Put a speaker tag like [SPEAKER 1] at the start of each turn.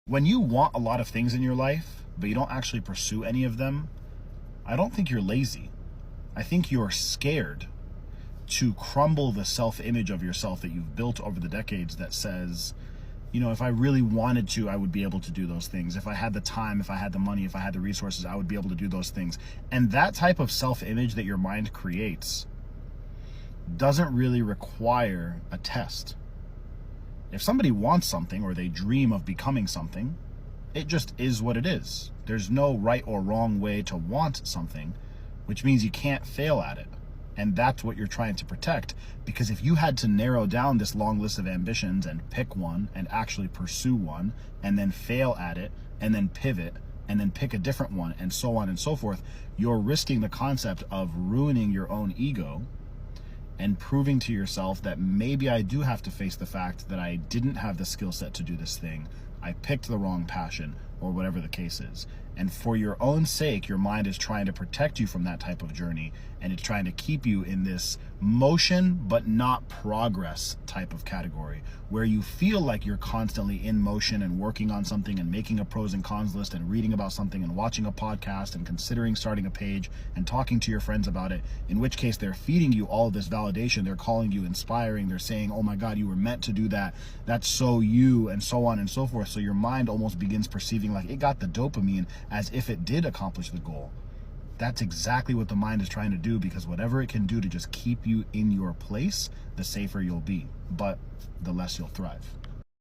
[SPEAKER 1] When you want a lot of things in your life, but you don't actually pursue any of them, I don't think you're lazy. I think you're scared to crumble the self-image of yourself that you've built over the decades that says, you know, if I really wanted to, I would be able to do those things. If I had the time, if I had the money, if I had the resources, I would be able to do those things. And that type of self-image that your mind creates doesn't really require a test. If somebody wants something or they dream of becoming something, it just is what it is. There's no right or wrong way to want something, which means you can't fail at it. And that's what you're trying to protect, because if you had to narrow down this long list of ambitions and pick one and actually pursue one and then fail at it and then pivot and then pick a different one and so on and so forth, you're risking the concept of ruining your own ego and proving to yourself that maybe I do have to face the fact that I didn't have the skill set to do this thing. I picked the wrong passion, or whatever the case is. And for your own sake, your mind is trying to protect you from that type of journey, and it's trying to keep you in this motion but not progress type of category, where you feel like you're constantly in motion and working on something and making a pros and cons list and reading about something and watching a podcast and considering starting a page and talking to your friends about it, in which case they're feeding you all of this validation. They're calling you inspiring. They're saying, oh my God, you were meant to do that. That's so you, and so on and so forth. So your mind almost begins perceiving like it got the dopamine as if it did accomplish the goal. That's exactly what the mind is trying to do, because whatever it can do to just keep you in your place, the safer you'll be, but the less you'll thrive.